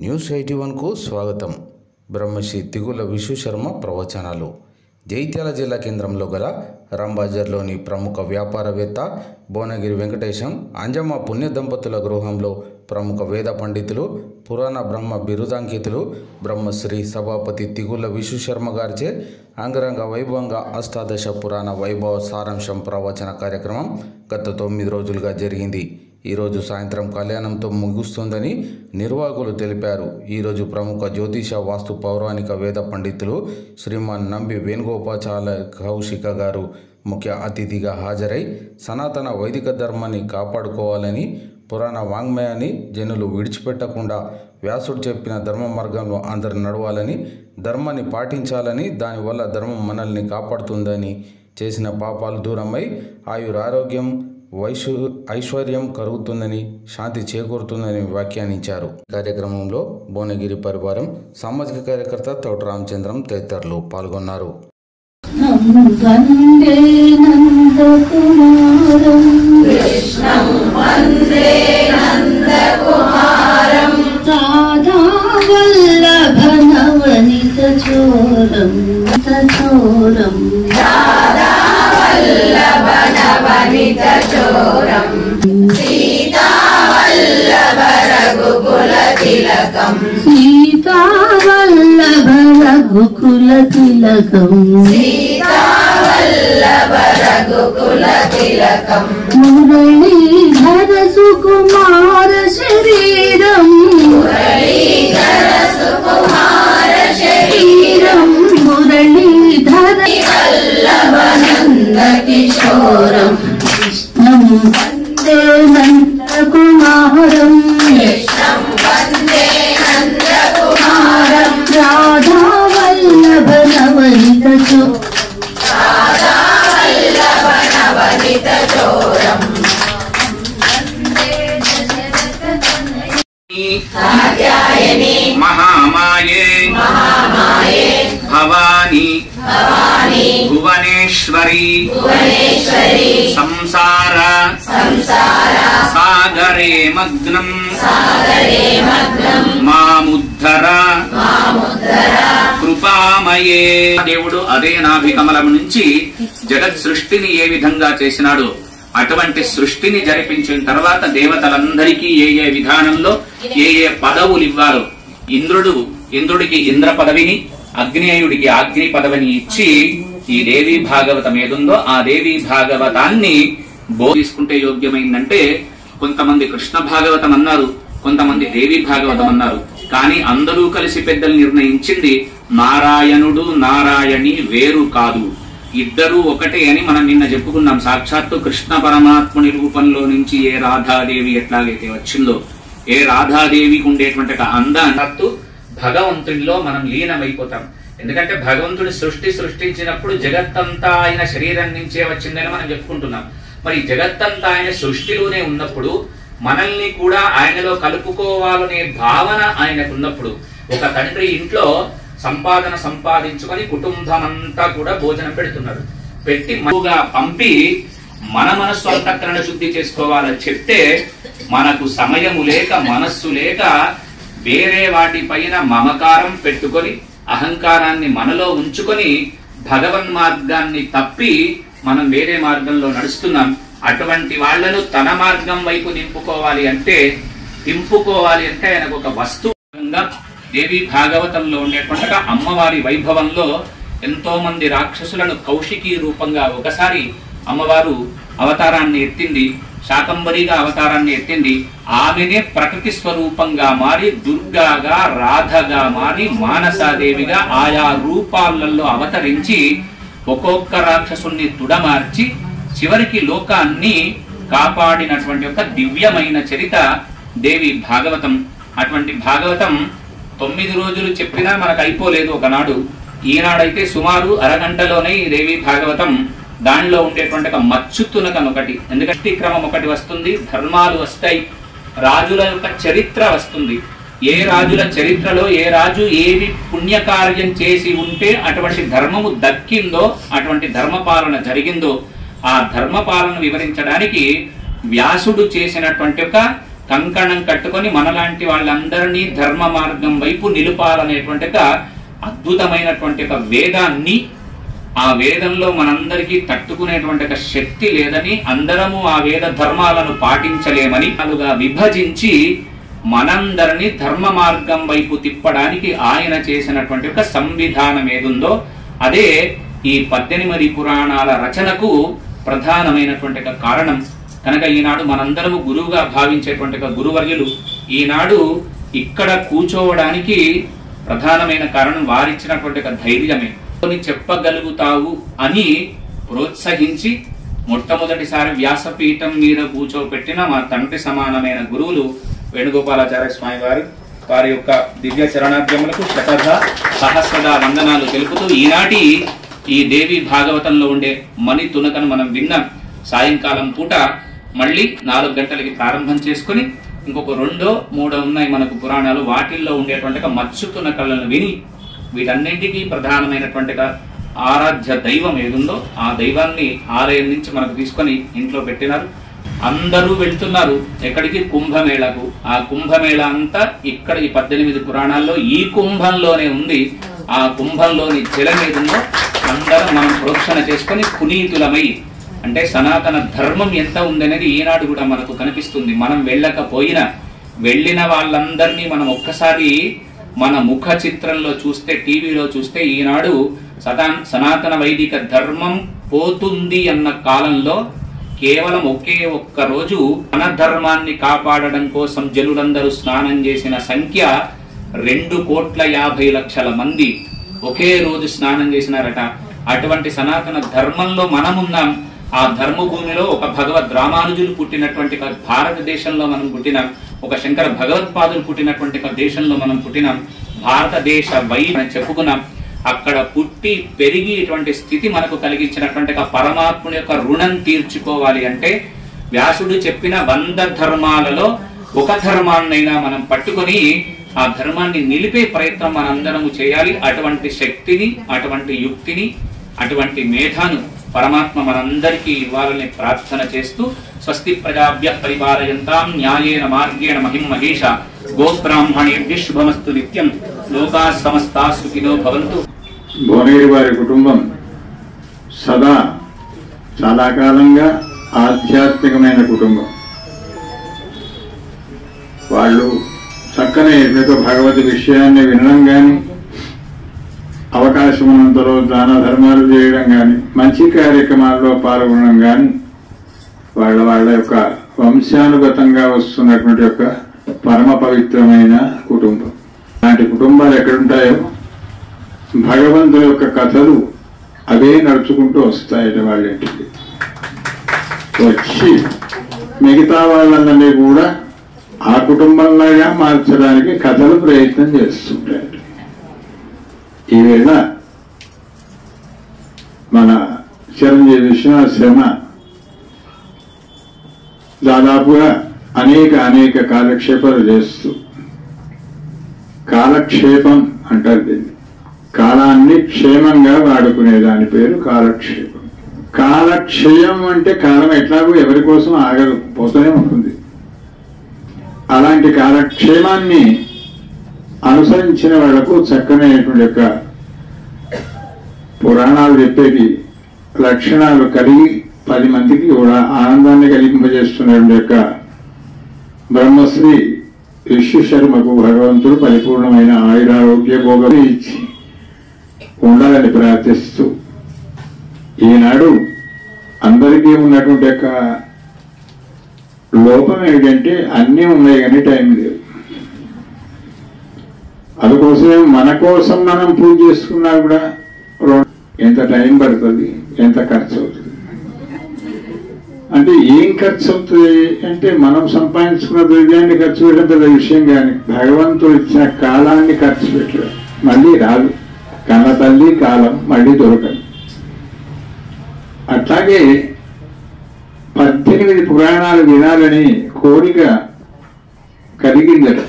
News 81కు స్వాగతం. బ్రహ్మశ్రీ తిగుల విశ్వశర్మ ప్రవచనాలు. జైత్యాల జిల్లా కేంద్రంలో గల రాంబజార్లోని ప్రముఖ వ్యాపారవేత్త భువనగిరి వెంకటేశం అంజమ్మ పుణ్య దంపతుల గృహంలో ప్రముఖ వేద పండితులు, పురాణ బ్రహ్మ బిరుదాంకితులు బ్రహ్మశ్రీ సభాపతి తిగుల విశ్వశర్మ గారిచే అంగరంగ వైభవంగా అష్టాదశ పురాణ వైభవ సారాంశం ప్రవచన కార్యక్రమం గత 9 రోజులుగా జరిగింది. ఈరోజు సాయంత్రం కళ్యాణంతో ముగుస్తుందని నిర్వాహకులు తెలిపారు. ఈరోజు ప్రముఖ జ్యోతిష వాస్తు పౌరాణిక వేద పండితులు శ్రీమాన్ నంబి వేణుగోపాచార్య కౌశిక గారు ముఖ్య అతిథిగా హాజరై సనాతన వైదిక ధర్మాన్ని కాపాడుకోవాలని, పురాణ వాంగ్మయాన్ని జనులు విడిచిపెట్టకుండా వ్యాసుడు చెప్పిన ధర్మ మార్గంలో అందరు నడవాలని, ధర్మాన్ని పాటించాలని, దానివల్ల ధర్మం మనల్ని కాపాడుతుందని, చేసిన పాపాలు దూరమై ఆయురారోగ్యం ఐశ్వర్యం కలుగుతుందని, శాంతి చేకూరుతుందని వ్యాఖ్యానించారు. కార్యక్రమంలో భువనగిరి పరివారం, సామాజిక కార్యకర్త తోట రామచంద్రం తదితరులు పాల్గొన్నారు. మురళీధర సుకుమార శరీరం మురళీధర కిశోరం కృష్ణం వందే నందకుమారం రాధా వల్లభ నవనిత మహామాయే భవాని భువనేశ్వరి సంసార సాగరే మగ్నం మాముద్ధర కృపామయే. దేవుడు అదే నాభికమలం నుంచి జగత్ సృష్టిని ఏ విధంగా చేసినాడు, అటువంటి సృష్టిని జరిపించిన తర్వాత దేవతలందరికీ ఏ ఏ విధానంలో ఏ ఏ పదవులు ఇవ్వాలో, ఇంద్రుడికి ఇంద్ర పదవిని, అగ్నేయుడికి అగ్ని పదవిని ఇచ్చి ఈ దేవీ భాగవతం ఏదుందో ఆ దేవీ భాగవతాన్ని తీసుకుంటే యోగ్యమైందంటే కొంతమంది కృష్ణ భాగవతం అన్నారు, కొంతమంది దేవీ భాగవతం అన్నారు. కానీ అందరూ కలిసి పెద్దలు నిర్ణయించింది నారాయణుడు నారాయణి వేరు కాదు, ఇద్దరూ ఒకటే అని మనం నిన్న చెప్పుకున్నాం. సాక్షాత్తు కృష్ణ పరమాత్ముని రూపంలో నుంచి ఏ రాధాదేవి ఎట్లాగైతే వచ్చిందో, ఏ రాధాదేవికి ఉండేటువంటి అందాన్ని భగవంతుడిలో మనం లీనమైపోతాం. ఎందుకంటే భగవంతుడి సృష్టించినప్పుడు జగత్తంతా ఆయన శరీరం నుంచే వచ్చిందని మనం చెప్పుకుంటున్నాం. మరి జగత్తంతా ఆయన సృష్టిలోనే ఉన్నప్పుడు మనల్ని కూడా ఆయనలో కలుపుకోవాలనే భావన ఆయనకున్నప్పుడు, ఒక తండ్రి ఇంట్లో సంపాదించుకొని కుటుంబం అంతా కూడా భోజనం పెడుతున్నాడు, పెట్టి మరుగా పంపి మన మనస్సు అంతఃకరణ శుద్ధి చేసుకోవాలని చెప్తే మనకు సమయము లేక, మనస్సు లేక వేరే వాటి పైన మమకారం పెట్టుకొని అహంకారాన్ని మనలో ఉంచుకొని భగవన్ మార్గాన్ని తప్పి మనం వేరే మార్గంలో నడుస్తున్నాం. అటువంటి వాళ్లను తన మార్గం వైపు నింపుకోవాలి అంటే ఆయనకు ఒక వస్తువుగా దేవి భాగవతంలో ఉండేటువంటి అమ్మవారి వైభవంలో ఎంతో మంది రాక్షసులను కౌశికీ రూపంగా ఒకసారి అమ్మవారు అవతారాన్ని ఎత్తింది, శాకంబరిగా అవతారాన్ని ఎత్తింది. ఆమెనే ప్రకృతి స్వరూపంగా మారి దుర్గాగా, రాధగా మారి, మానసాదేవిగా ఆయా రూపాలలో అవతరించి ఒక్కొక్క రాక్షసుని తుడమార్చి చివరికి లోకాన్ని కాపాడినటువంటి ఒక దివ్యమైన చరిత దేవి భాగవతం. అటువంటి భాగవతం 9 రోజులు చెప్పినా మనకు అయిపోలేదు ఒకనాడు. ఈనాడైతే సుమారు అరగంటలోనే ఈ దేవి భాగవతం, దానిలో ఉండేటువంటి ఒక మచ్చుతునకం ఒకటి, ఎందుకంటే క్రమం ఒకటి వస్తుంది, ధర్మాలు వస్తాయి, రాజుల యొక్క చరిత్ర వస్తుంది. ఏ రాజుల చరిత్రలో ఏ రాజు ఏవి పుణ్యకార్యం చేసి ఉంటే అటువంటి ధర్మము దక్కిందో, అటువంటి ధర్మపాలన జరిగిందో, ఆ ధర్మపాలన వివరించడానికి వ్యాసుడు చేసినటువంటి ఒక కంకణం కట్టుకొని మనలాంటి వాళ్ళందరినీ ధర్మ మార్గం వైపు నిలుపాలనేటువంటి ఒక అద్భుతమైనటువంటి ఒక వేదాన్ని, ఆ వేదంలో మనందరికీ తట్టుకునేటువంటి ఒక శక్తి లేదని, అందరము ఆ వేద ధర్మాలను పాటించలేమని అలుగా విభజించి మనందరినీ ధర్మ మార్గం వైపు తిప్పడానికి ఆయన చేసినటువంటి ఒక సంవిధానం ఏదుందో అదే ఈ 18 పురాణాల రచనకు ప్రధానమైనటువంటి ఒక కారణం. కనుక ఈనాడు మనందరము గురువుగా భావించేటువంటి ఒక గురువర్యులు ఈనాడు ఇక్కడ కూర్చోవడానికి ప్రధానమైన కారణం వారిచ్చినటువంటి ఒక ధైర్యమే. చెప్పగలుగుతావు అని ప్రోత్సహించి మొట్టమొదటిసారి వ్యాసపీఠం మీద కూర్చోపెట్టిన మా తండ్రి సమానమైన గురువులు వేణుగోపాలాచార్య స్వామి వారి యొక్క దివ్య చరణాద్యములకు శతధ సహస్రద వందనాలు తెలుపుతూ ఈనాటి ఈ దేవి భాగవతంలో ఉండే మణి తునకను మనం విన్నాం. సాయంకాలం పూట మళ్ళీ 4 గంటలకి ప్రారంభం చేసుకుని ఇంకొక 2, 3 ఉన్నాయి మనకు పురాణాలు, వాటిల్లో ఉండేటువంటి మత్స్య తునకలను విని వీటన్నింటికీ ప్రధానమైనటువంటి ఆరాధ్య దైవం ఏదుందో ఆ దైవాన్ని ఆలయం నుంచి మనకు తీసుకొని ఇంట్లో పెట్టినారు. అందరూ వెళ్తున్నారు ఎక్కడికి? కుంభమేళకు. ఆ కుంభమేళ అంతా ఇక్కడ ఈ 18 పురాణాల్లో ఈ కుంభంలోనే ఉంది. ఆ కుంభంలోని జలం ఏదుందో అందరం మనం ప్రోక్షణ చేసుకొని పునీతులమై, అంటే సనాతన ధర్మం ఎంత ఉందనేది ఈనాడు కూడా మనకు కనిపిస్తుంది. మనం వెళ్ళకపోయినా వెళ్ళిన వాళ్ళందరినీ మనం ఒక్కసారి మన ముఖ చిత్రంలో చూస్తే, టీవీలో చూస్తే ఈనాడు సనాతన వైదిక ధర్మం పోతుంది అన్న కాలంలో కేవలం ఒకే ఒక్క రోజు మన ధర్మాన్ని కాపాడడం కోసం జనులందరూ స్నానం చేసిన సంఖ్య 2,50,00,000 మంది ఒకే రోజు స్నానం చేసినారట. అటువంటి సనాతన ధర్మంలో మనమున్నాం. ఆ ధర్మభూమిలో ఒక భగవద్ రామానుజులు పుట్టినటువంటి భారతదేశంలో మనం పుట్టినాం. ఒక శంకర భగవత్పాదులు పుట్టినటువంటి దేశంలో మనం పుట్టినాం. భారతదేశ అని చెప్పుకున్నాం. అక్కడ పుట్టి పెరిగి ఇటువంటి స్థితి మనకు కలిగించినటువంటి పరమాత్ముని యొక్క రుణం తీర్చుకోవాలి అంటే వ్యాసుడు చెప్పిన 100 ధర్మాలలో ఒక ధర్మాన్నైనా మనం పట్టుకొని ఆ ధర్మాన్ని నిలిపే ప్రయత్నం మనందరము చేయాలి. అటువంటి శక్తిని, అటువంటి యుక్తిని, అటువంటి మేధాను పరమాత్మ మనందరికీ ఇవ్వాలని ప్రార్థన చేస్తూ స్వస్తి ప్రజాభ్యః పరిపాలయంతాం న్యాయేన మార్గేణ మహిం మహేష గోబ్రాహ్మణేభ్యః శుభమస్తు నిత్యం లోకాః సమస్తాః సుఖినో భవంతు. భువనగిరి వారి కుటుంబం సదా చాలా కాలంగా ఆధ్యాత్మికమైన కుటుంబం. వాళ్ళు చక్కని ఏదో భగవద్ విషయాన్ని వినడం కానీ, అవకాశం ఉన్నంతలో దాన ధర్మాలు చేయడం కానీ, మంచి కార్యక్రమాల్లో పాల్గొనడం కానీ వాళ్ళ యొక్క వంశానుగతంగా వస్తున్నటువంటి యొక్క పరమ పవిత్రమైన కుటుంబం. అలాంటి కుటుంబాలు ఎక్కడుంటాయో భగవంతుడి యొక్క కథలు అవే నడుచుకుంటూ వస్తాయట వాళ్ళింటికి. వచ్చి మిగతా వాళ్ళందరినీ కూడా ఆ కుటుంబంలాగా మార్చడానికి కథలు ప్రయత్నం చేస్తుంటారు. ఈవేళ మన చిరంజీవి విశ్వనాథ్ శర్మ దాదాపుగా అనేక కాలక్షేపాలు చేస్తూ, కాలక్షేపం అంటారు దీన్ని, కాలాన్ని క్షేమంగా వాడుకునే దాని పేరు కాలక్షేపం. కాలక్షయం అంటే కాలం ఎట్లాగో ఎవరి కోసం ఆగదు, పోతూనే ఉంటుంది. అలాంటి కాలక్షేమాన్ని అనుసరించిన వాళ్లకు చక్కనైనటువంటి యొక్క పురాణాలు చెప్పేటి లక్షణాలు కలిగి 10 మందికి కూడా ఆనందాన్ని కలిగింపజేస్తున్నటువంటి యొక్క బ్రహ్మశ్రీ విశ్వశర్మకు భగవంతుడు పరిపూర్ణమైన ఆయురారోగ్య భోగం ఇచ్చి ఉండాలని ప్రార్థిస్తూ, ఈనాడు అందరికీ ఉన్నటువంటి యొక్క లోపం ఏమిటంటే అన్నీ ఉన్నాయి కానీ టైం లేదు. అందుకోసమే మన కోసం మనం పూజ చేసుకున్నా కూడా ఎంత టైం పడుతుంది, ఎంత ఖర్చు అవుతుంది. అంటే ఏం ఖర్చు అవుతుంది అంటే మనం సంపాదించుకున్న ద్రవ్యాన్ని ఖర్చు పెట్టడం పెద్ద విషయం కానీ భగవంతుడు ఇచ్చిన కాలాన్ని ఖర్చు పెట్టడం మళ్ళీ రాదు. కన్న తల్లి కాలం మళ్ళీ దొరకదు. అట్లాగే 18 పురాణాలు వినాలని కోరిక కలిగిందట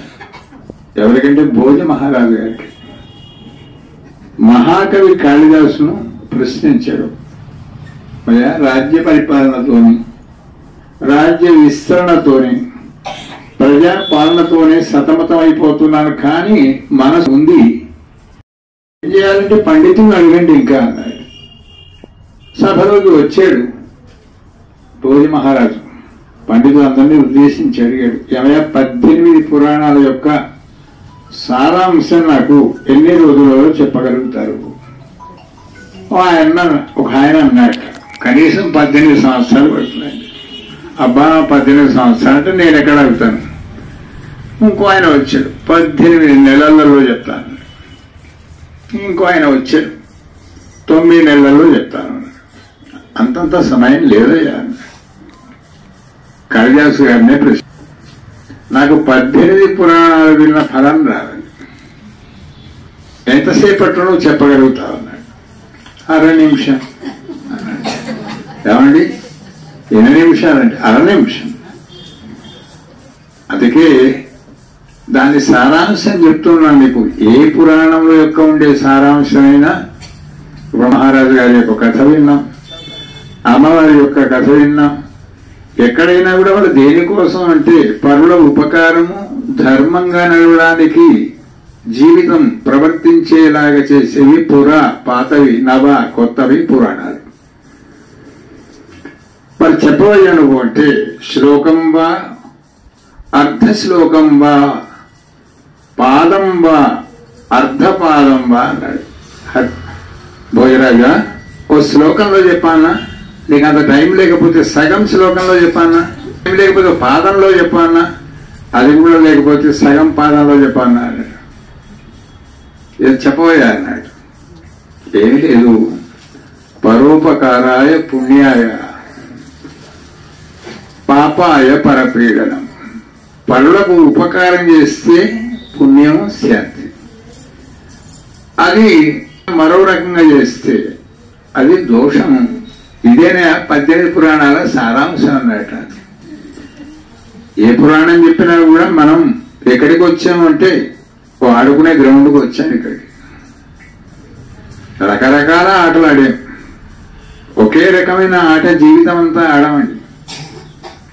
ఎవరికంటే భోజ మహారాజు గారికి. మహాకవి కాళిదాసును ప్రశ్నించాడు, రాజ్య పరిపాలనతోని, రాజ్య విస్తరణతోని ప్రజా పాలనతోనే సతమతం అయిపోతున్నాను, కానీ మనసు ఉంది. ఏం చేయాలంటే పండితుని అడగండి ఇంకా అన్నాడు. సభలోకి వచ్చాడు భోజ మహారాజు. పండితులందరినీ ఉద్దేశించి అడిగాడు, ఏమయ్యా 18 పురాణాల యొక్క సారాంశం నాకు ఎన్ని రోజులలో చెప్పగలుగుతారు? ఒక ఆయన అన్నాడు, కనీసం 18 సంవత్సరాలు పడుతున్నాయి. అబ్బా 18 సంవత్సరాలు అంటే నేను ఎక్కడ అడుగుతాను? ఇంకో ఆయన వచ్చాడు, 18 నెలలలో చెప్తాను. ఇంకో ఆయన వచ్చాడు, 9 నెలల్లో చెప్తాను. అంతంత సమయం లేదయ్యా. కాళిదాసు గారినే ప్రశ్న, నాకు 18 పురాణాలు విన్న ఫలం రావాలి, ఎంతసేపట్లో నువ్వు చెప్పగలుగుతావు అన్నాడు. 1/2 నిమిషం అన్నాడు. ఏమండి 8 నిమిషాలంటే 1/2 నిమిషం. అందుకే దాని సారాంశం చెప్తున్నాను నీకు. ఏ పురాణంలో యొక్క ఉండే సారాంశమైనా, మహారాజు గారి యొక్క కథ విన్నాం, అమ్మవారి యొక్క కథ విన్నాం. ఎక్కడైనా కూడా వాళ్ళు దేనికోసం అంటే పరుల ఉపకారము, ధర్మంగా నడవడానికి జీవితం ప్రవర్తించేలాగా చేసేవి పాతవి, నవ కొత్తవి పురాణాలు. మరి చెప్పవయ్యా నువ్వు అంటే శ్లోకం వా, అర్ధశ్లోకం వా, పాదం వా, అర్ధపాదం వా అన్నాడు. భోజరాజా, ఓ శ్లోకంలో చెప్పానా? నీకు అంత టైం లేకపోతే సగం శ్లోకంలో చెప్పానా? టైం లేకపోతే పాదంలో చెప్పానా? అది కూడా లేకపోతే సగం పాదంలో చెప్పానా అన్నాడు. ఇది చెప్పబోయా అన్నాడు. ఏమి లేదు, పరోపకారాయ పుణ్యాయ పాపాయ పరపీడనం. పరులకు ఉపకారం చేస్తే పుణ్యం శాంతి, అది మరో రకంగా చేస్తే అది దోషం. ఇదేనా 18 పురాణాల సారాంశం అన్నట. ఏ పురాణం చెప్పినా కూడా మనం ఎక్కడికి వచ్చామంటే ఆడుకునే గ్రౌండ్కి వచ్చాను. ఇక్కడికి రకరకాల ఆటలు ఆడాం. ఒకే రకమైన ఆట జీవితం అంతా ఆడమండి.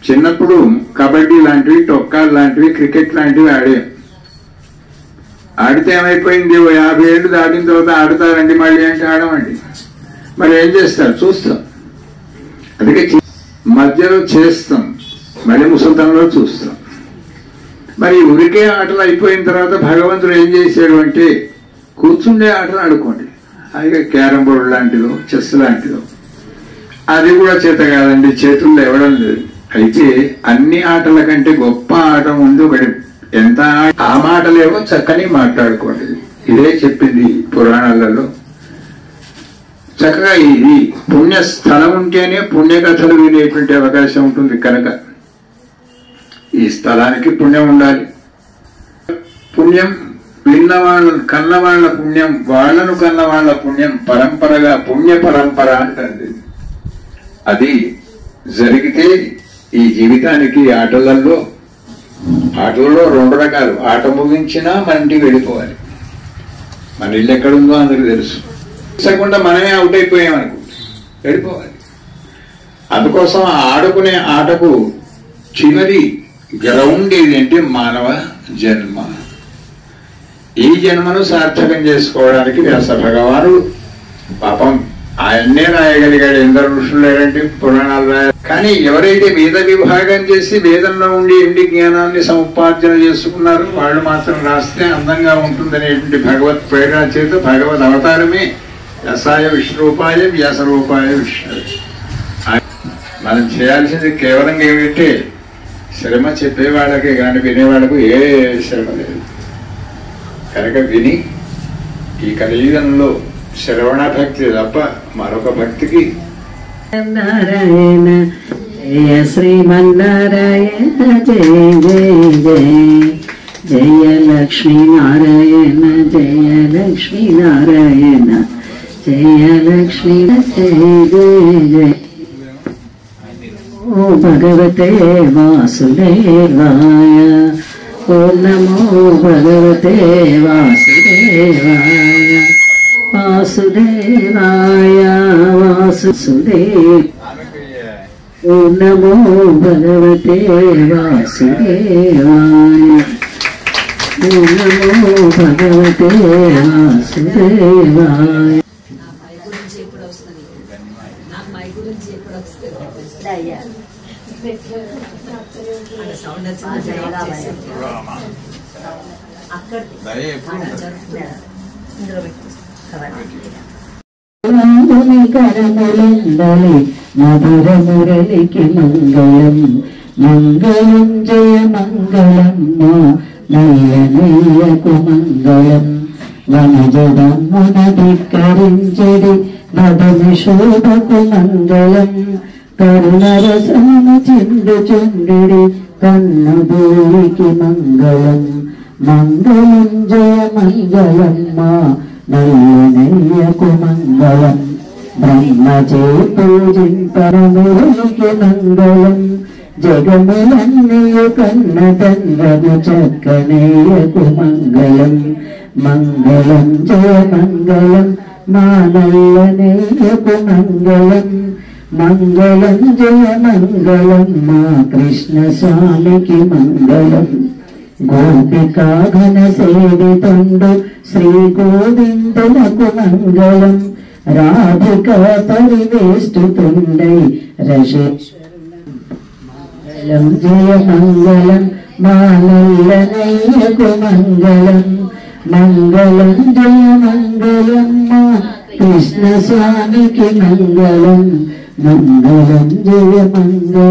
చిన్నప్పుడు కబడ్డీ లాంటివి, టొక్కాలు లాంటివి, క్రికెట్ లాంటివి ఆడాం. ఆడితే ఏమైపోయింది, 50 ఏళ్ళు దాటిన తర్వాత ఆడుతారండి మళ్ళీ అంటే ఆడమండి. మరి ఏం చేస్తారు? చూస్తాం. అందుకే మధ్యలో చేస్తాం, మళ్ళీ ముసల్తనంలో చూస్తాం. మరి ఉరికే ఆటలు అయిపోయిన తర్వాత భగవంతుడు ఏం చేశాడు అంటే కూర్చుండే ఆటలు ఆడుకోండి. అది క్యారమ్ బోర్డు లాంటిదో, చెస్ లాంటిదో. అది కూడా చేత కాదండి, చేతుల్లో ఇవ్వడం లేదు. అయితే అన్ని ఆటల కంటే గొప్ప ఆట ఉంది ఒకటి. ఎంత ఆ మాటలేవో చక్కని మాట్లాడుకోండి. ఇదే చెప్పింది పురాణాలలో. చక్కగా ఇది పుణ్యస్థలం ఉంటేనే పుణ్యకథలు వినేటువంటి అవకాశం ఉంటుంది. కనుక ఈ స్థలానికి పుణ్యం ఉండాలి. పుణ్యం విన్నవాళ్ళ కన్నవాళ్ల పుణ్యం, వాళ్లను కన్నవాళ్ల పుణ్యం, పరంపరగా పుణ్య పరంపర అంటుంది. అది జరిగితే ఈ జీవితానికి ఆటలలో 2 రకాలు. ఆట ముగించినా మన ఇంటికి వెళ్ళిపోవాలి. మన ఇల్లు ఎక్కడుందో అందరికి తెలుసు. తెలిసకుండా మనమే అవుట్ అయిపోయామనుకో వెళ్ళిపోవాలి. అందుకోసం ఆడుకునే ఆటకు చివరి గ్రౌండ్ ఏదంటే మానవ జన్మ. ఈ జన్మను సార్థకం చేసుకోవడానికి వ్యాస భగవానుడు పాపం ఆయన్నే రాయగలిగాడు. ఎందరు ఋషులు లేరంటే పురాణాలు రాయాలి. కానీ ఎవరైతే వేద విభాగం చేసి వేదంలో ఉండి ఎండి జ్ఞానాన్ని సముపార్జన చేసుకున్నారో వాళ్ళు మాత్రం రాస్తే అందంగా ఉంటుందనేటువంటి భగవత్ ప్రేరణ చేత భగవద్ అవతారమే వ్యాసాయ విష్ణురూపాయ, వ్యాసరూపాయ విష్ణు. మనం చేయాల్సింది కేవలం ఏమిటంటే శ్రమ చెప్పేవాళ్ళకే కానీ వినేవాళ్ళకు ఏ శ్రమ లేదు. కనుక విని ఈ కలియుగంలో శ్రవణ భక్తి తప్ప మరొక భక్తికి నారాయణ జయ శ్రీమన్నారాయణ జయ జయ జయ జయ లక్ష్మీ నారాయణ జయ లక్ష్మీ నారాయణ జయ లక్ష్మీ జయ జయ జయ. ఓ భగవతే వాసుదేవాయ, ఓ నమో భగవతే వాసుదేవాయ, వాసుదేవాయ వాసుదేవ. ఓం నమో భగవతే వాసుదేవాయ. ఓం నమో భగవతే వాసుదేవాయ. రాముని కరములందలి మధుర మురళికి మంగళం. మంగళం జయ మంగళం మా నయ్యనయ్యకు మంగళం. వనజదమ్మున ధిక్కరించడి వదమి శోభకు మంగళం. కరుణరసము చిందుచుండి కన్నభూమికి మంగళం. మంగళం జయ మంగళం మా నయ్యనయ్యకు మంగళం. బ్రహ్మచే పూజింపరమునికి మంగళం. జగములన్నీయు కన్న తండ్రము చక్కనయ్యకు మంగళం. మంగళం జయ మంగళం మా నయ్యనయ్యకు మంగళం. మంగళం జయ మంగళం మా కృష్ణ స్వామికి మంగళం. గోపికా ఘన సేవితుండు శ్రీ గోవిందులకు మంగళం. రాధిక పరివేష్టుతుండై మంగళం జయ మంగళం మా నయ్యనయ్యకు మంగళం. మంగళం జయ మంగళం మా కృష్ణ స్వామికి మంగళం. మంగళం జయ మంగళం.